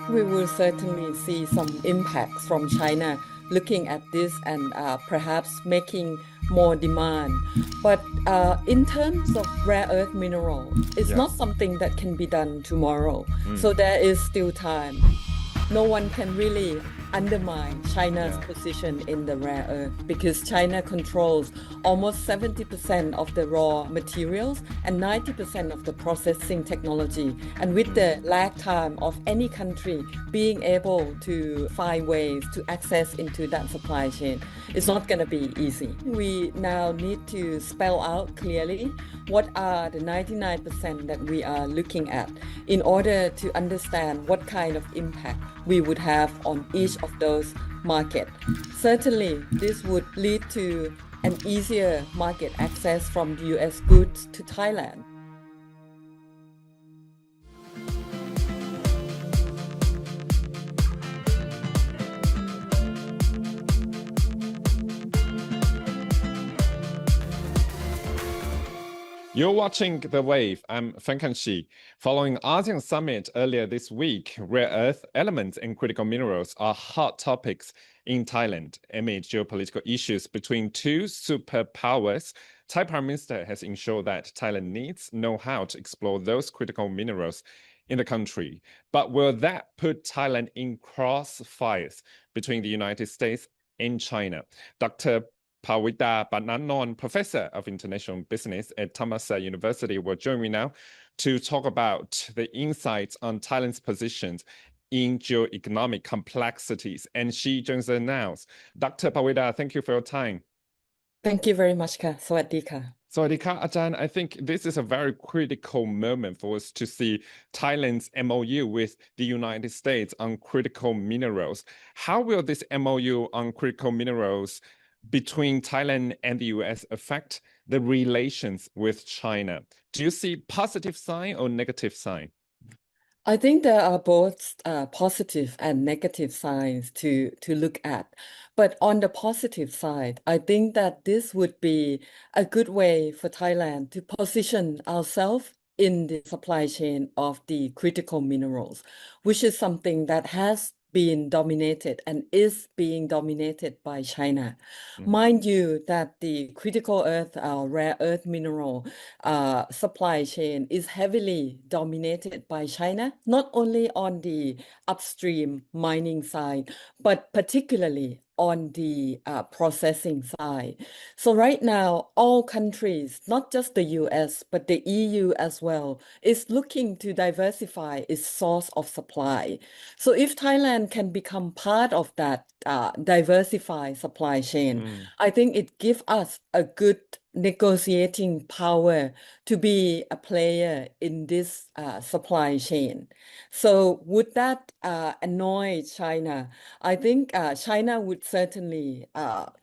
We will certainly see some impacts from China looking at this and perhaps making more demand. But in terms of rare earth mineral, it's Yeah. not something that can be done tomorrow. Mm. So there is still time. No one can really undermine China's Yeah. position in the rare earth because China controls almost 70% of the raw materials and 90% of the processing technology. And with the Mm. lag time of any country being able to find ways to access into that supply chain, it's not going to be easy. We now need to spell out clearly what are the 99% that we are looking at in order to understand what kind of impact we would have on each of those markets. Certainly, this would lead to an easier market access from US goods to Thailand. You're watching The Wave. I'm Franc Han Shih. Following ASEAN Summit earlier this week, rare earth elements and critical minerals are hot topics in Thailand amid geopolitical issues between two superpowers. Thai Prime Minister has ensured that Thailand needs know-how to explore those critical minerals in the country. But will that put Thailand in crossfires between the United States and China? Dr. Pavida Pananond, Professor of International Business at Thammasat University, will join me now to talk about the insights on Thailand's positions in geoeconomic complexities. And she joins us now. Dr. Pavida, thank you for your time. Thank you very much ค่ะสวัสดีค่ะ Sawadika Ajahn, I think this is a very critical moment for us to see Thailand's MOU with the United States on critical minerals. How will this MOU on critical minerals between Thailand and the US affect the relations with China? Do you see positive sign or negative sign? I think there are both positive and negative signs to look at. But on the positive side, I think that this would be a good way for Thailand to position ourselves in the supply chain of the critical minerals, which is something that has been dominated and is being dominated by China. Mind you, that the critical earth, rare earth mineral supply chain is heavily dominated by China, not only on the upstream mining side, but particularly on the processing side. So right now, all countries, not just the US, but the EU as well, is looking to diversify its source of supply. So if Thailand can become part of that diversified supply chain, I think it gives us a good negotiating power to be a player in this supply chain. So would that annoy China? I think China would certainly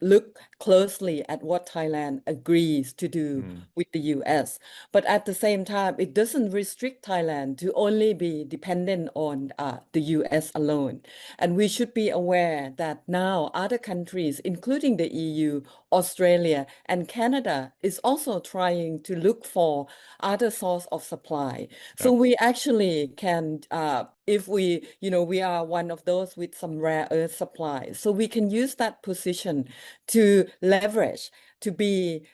look closely at what Thailand agrees to do with the US. But at the same time, it doesn't restrict Thailand to only be dependent on the US alone. And we should be aware that now other countries, including the EU, Australia, and Canada, is also trying to look for other source of supply. So Yeah. we actually can, if we, we are one of those with some rare earth supply. So we can use that position to leverage, to be,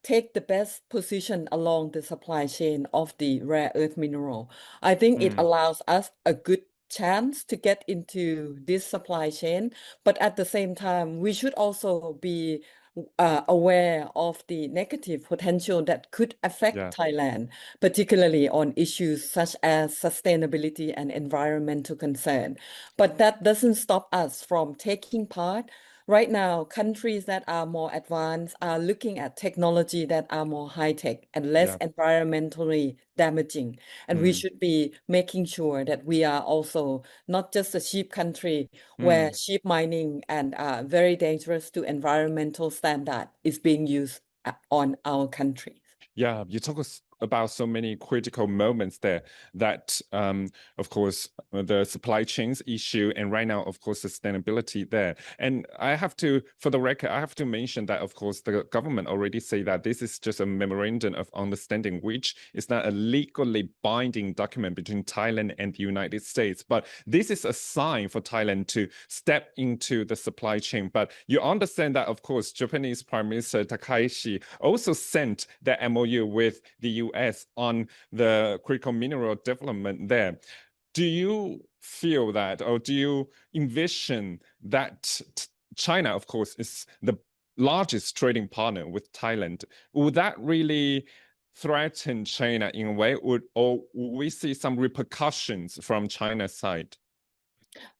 take the best position along the supply chain of the rare earth mineral. I think it allows us a good chance to get into this supply chain, but at the same time, we should also be aware of the negative potential that could affect Yeah. Thailand, particularly on issues such as sustainability and environmental concern. But that doesn't stop us from taking part. Right now, countries that are more advanced are looking at technology that are more high-tech and less Yeah. environmentally damaging. And we should be making sure that we are also not just a cheap country where cheap mining and very dangerous to environmental standard is being used on our country. Yeah, you talk about so many critical moments there that, of course, the supply chains issue, and right now, of course, sustainability there. And I have to, for the record, I have to mention that, of course, the government already say that this is just a memorandum of understanding, which is not a legally binding document between Thailand and the United States. But this is a sign for Thailand to step into the supply chain. But you understand that, of course, Japanese Prime Minister Takahashi also sent the MOU with the US on the critical mineral development there. Do you feel that, or do you envision that China, of course, is the largest trading partner with Thailand? Would that really threaten China in a way, or would we see some repercussions from China's side?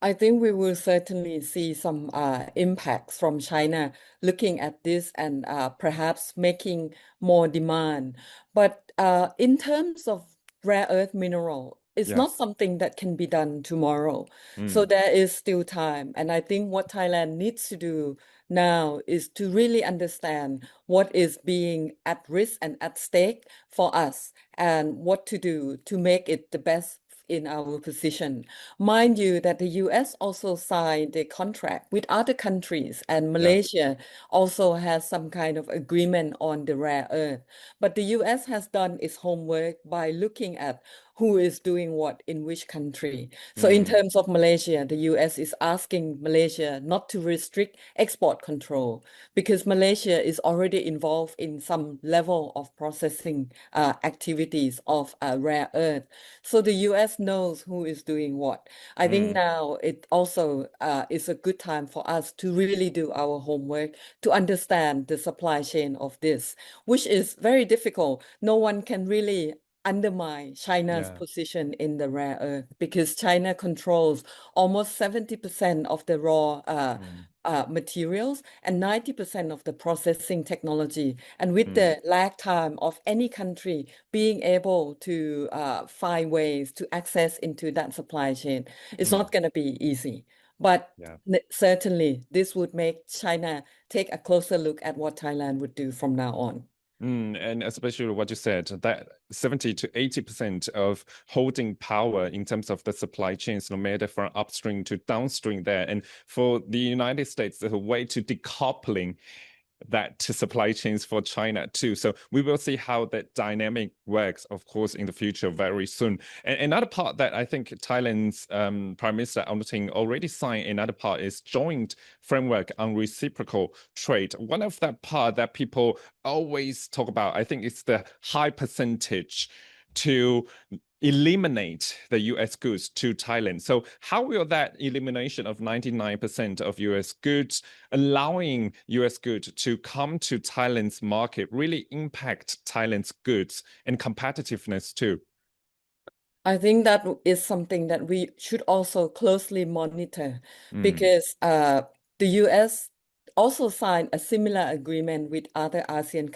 I think we will certainly see some impacts from China looking at this and perhaps making more demand. But in terms of rare earth mineral, it's Yeah. not something that can be done tomorrow. So Mm, there is still time. And I think what Thailand needs to do now is to really understand what is being at risk and at stake for us and what to do to make it the best in our position. Mind you, that the US also signed a contract with other countries, and yeah. Malaysia also has some kind of agreement on the rare earth. But the US has done its homework by looking at who is doing what in which country. So, in Mm, terms of Malaysia, the US is asking Malaysia not to restrict export control because Malaysia is already involved in some level of processing activities of rare earth. So the US knows who is doing what. I think mm, now it also is a good time for us to really do our homework to understand the supply chain of this, which is very difficult. No one can really undermine China's yeah. position in the rare earth because China controls almost 70% of the raw Mm, materials and 90% of the processing technology. And with mm, the lag time of any country being able to find ways to access into that supply chain, it's mm, not going to be easy. But yeah. certainly, this would make China take a closer look at what Thailand would do from now on. And especially what you said, that 70 to 80% of holding power in terms of the supply chains, no matter from upstream to downstream there. And for the United States, the way to decoupling that to supply chains for China too. So we will see how that dynamic works, of course, in the future very soon. And another part that I think Thailand's Prime Minister Anutin already signed, another part is joint framework on reciprocal trade. One of that part that people always talk about, I think it's the high percentage to eliminate the US goods to Thailand. So how will that elimination of 99% of US goods, allowing US goods to come to Thailand's market, really impact Thailand's goods and competitiveness too? I think that is something that we should also closely monitor Mm, because the US also signed a similar agreement with other ASEAN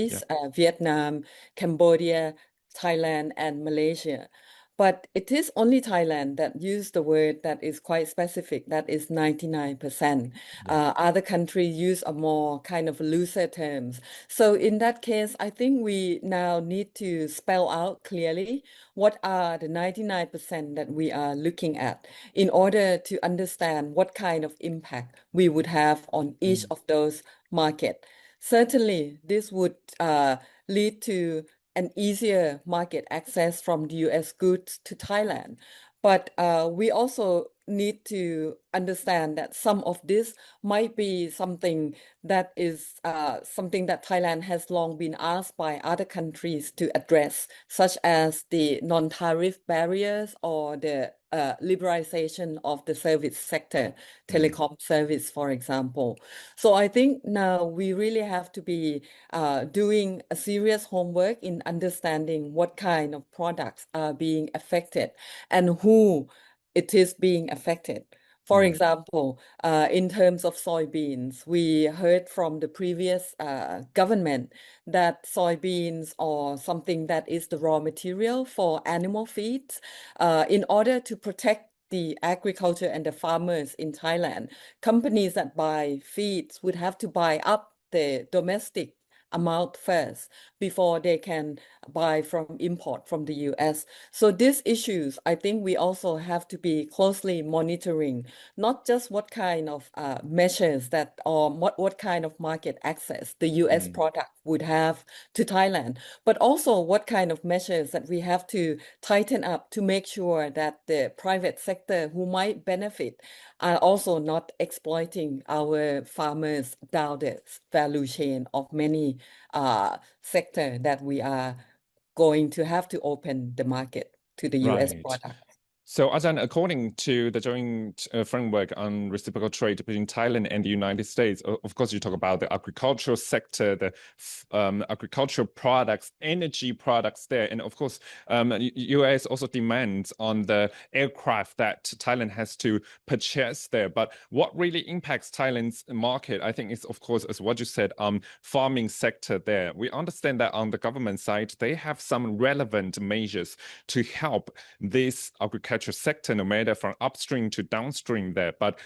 yeah. countries, Vietnam, Cambodia, Thailand, and Malaysia. But it is only Thailand that used the word that is quite specific, that is 99%. Yeah. Other countries use a more kind of looser terms. So in that case, I think we now need to spell out clearly what are the 99% that we are looking at in order to understand what kind of impact we would have on each Mm, of those markets. Certainly, this would lead to an easier market access from the US goods to Thailand. But we also need to understand that some of this might be something that is something that Thailand has long been asked by other countries to address, such as the non-tariff barriers or the liberalization of the service sector, mm, telecom service, for example. So I think now we really have to be doing a serious homework in understanding what kind of products are being affected and who it is being affected. For mm, example, in terms of soybeans, we heard from the previous government that soybeans or something that is the raw material for animal feeds, in order to protect the agriculture and the farmers in Thailand, companies that buy feeds would have to buy up the domestic amount first before they can buy from import from the US. So these issues, I think we also have to be closely monitoring, not just what kind of measures that or what kind of market access the US product would have to Thailand, but also what kind of measures that we have to tighten up to make sure that the private sector who might benefit are also not exploiting our farmers down the value chain of many sector that we are going to have to open the market to the US Right. product. So, Ajahn, according to the joint framework on reciprocal trade between Thailand and the United States, of course, you talk about the agricultural sector, the agricultural products, energy products there, and of course, U.S. also demands on the aircraft that Thailand has to purchase there. But what really impacts Thailand's market, I think, is of course, as what you said, farming sector there. We understand that on the government side, they have some relevant measures to help this agricultural sector, no matter from upstream to downstream there. But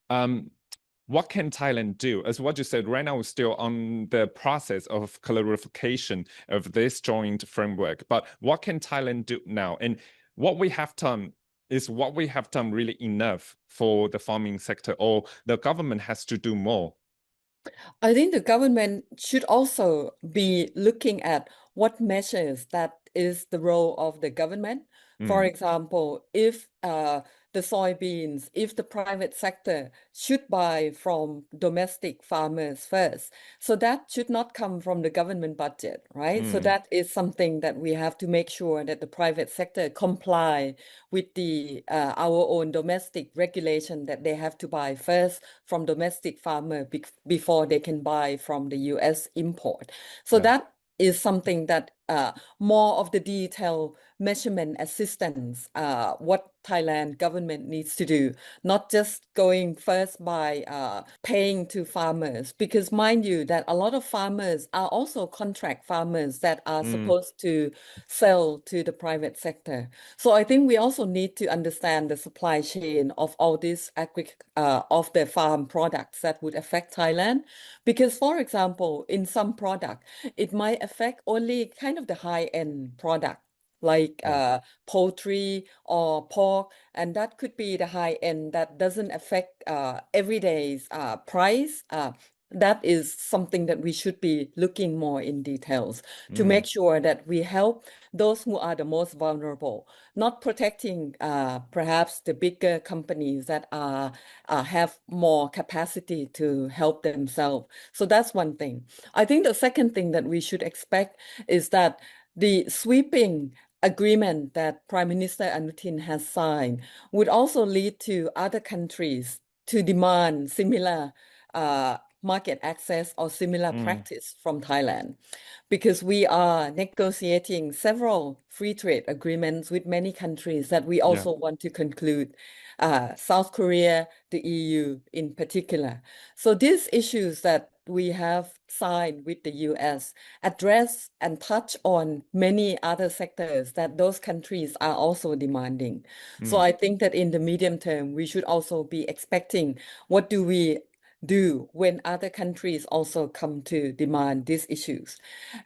what can Thailand do? As what you said, right now we're still on the process of clarification of this joint framework. But what can Thailand do now? And what we have done is what we have done really enough for the farming sector, or the government has to do more? I think the government should also be looking at what measures that is the role of the government. For example, if the soybeans, if the private sector should buy from domestic farmers first, so that should not come from the government budget, right? So that is something that we have to make sure that the private sector comply with the our own domestic regulation that they have to buy first from domestic farmer before they can buy from the US import. So Yeah. that is something that more of the detailed measurement assistance, what Thailand government needs to do, not just going first by paying to farmers, because mind you that a lot of farmers are also contract farmers that are supposed to sell to the private sector. So I think we also need to understand the supply chain of all these of the farm products that would affect Thailand, because for example, in some product, it might affect only kind of the high-end product like Yeah. poultry or pork, and that could be the high end that doesn't affect everyday's price. That is something that we should be looking more in details to make sure that we help those who are the most vulnerable, not protecting perhaps the bigger companies that have more capacity to help themselves. So that's one thing. I think the second thing that we should expect is that the sweeping agreement that Prime Minister Anutin has signed would also lead to other countries to demand similar market access or similar practice from Thailand, because we are negotiating several free trade agreements with many countries that we Yeah. also want to conclude, South Korea, the EU in particular. So these issues that we have signed with the US address and touch on many other sectors that those countries are also demanding. So I think that in the medium term, we should also be expecting what do we do when other countries also come to demand these issues.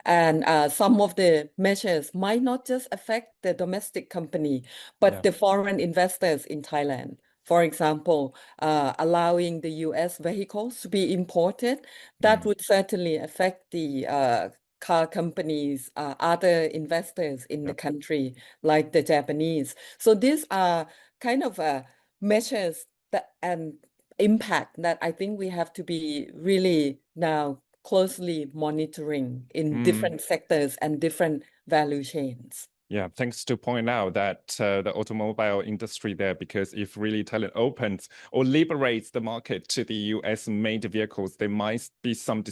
And some of the measures might not just affect the domestic company, but Yeah. the foreign investors in Thailand. For example, allowing the US vehicles to be imported, that would certainly affect the car companies, other investors in the Yeah. country, like the Japanese. So these are kind of measures that and impact that I think we have to be really now closely monitoring in different sectors and different value chains. Yeah, thanks to point out that the automobile industry there, because if really Thailand opens or liberates the market to the US made vehicles, there might be some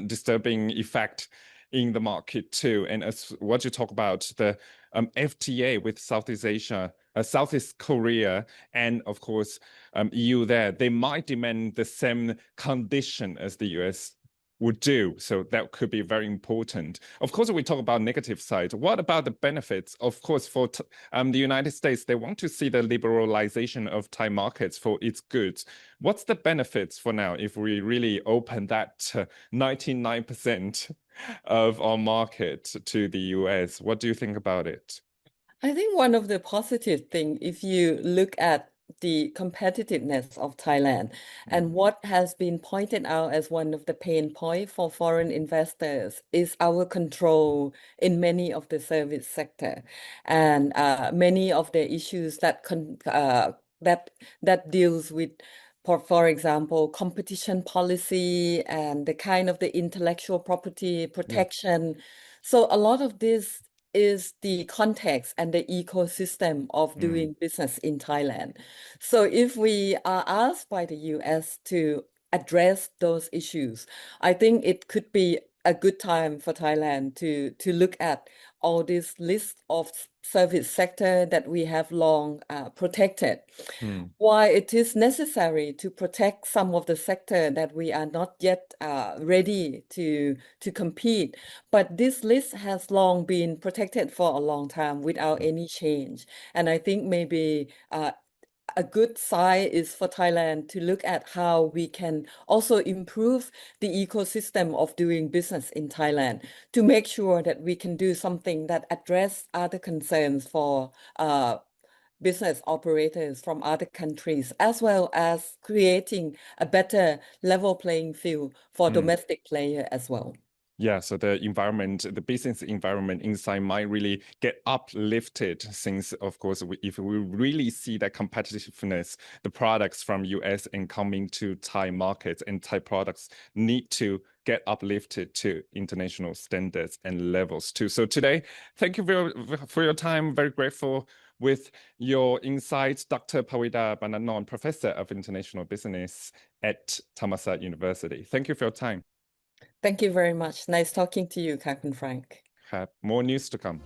disturbing effect in the market too. And as what you talk about, the FTA with Southeast Asia, Southeast Korea, and of course EU there, they might demand the same condition as the US would do. So that could be very important. Of course, we talk about negative side. What about the benefits? Of course, for the United States, they want to see the liberalization of Thai markets for its goods. What's the benefits for now if we really open that 99% of our market to the US? What do you think about it? I think one of the positive thing, if you look at the competitiveness of Thailand and what has been pointed out as one of the pain point for foreign investors is our control in many of the service sector and many of the issues that deals with for example, competition policy and the kind of the intellectual property Yeah. protection. So a lot of this is the context and the ecosystem of doing business in Thailand. So if we are asked by the US to address those issues, I think it could be a good time for Thailand to look at all this list of service sector that we have long protected. Why it is necessary to protect some of the sector that we are not yet ready to compete. But this list has long been protected for a long time without any change. And I think maybe a good sign is for Thailand to look at how we can also improve the ecosystem of doing business in Thailand to make sure that we can do something that address other concerns for business operators from other countries, as well as creating a better level playing field for domestic player as well. Yeah, so the environment, the business environment inside might really get uplifted since, of course, if we really see that competitiveness, the products from US and coming to Thai markets and Thai products need to get uplifted to international standards and levels too. So today, thank you for your time. Very grateful with your insights, Dr. Pavida Pananond, Professor of International Business at Thammasat University. Thank you for your time. Thank you very much. Nice talking to you, Captain Frank. ครับ more news to come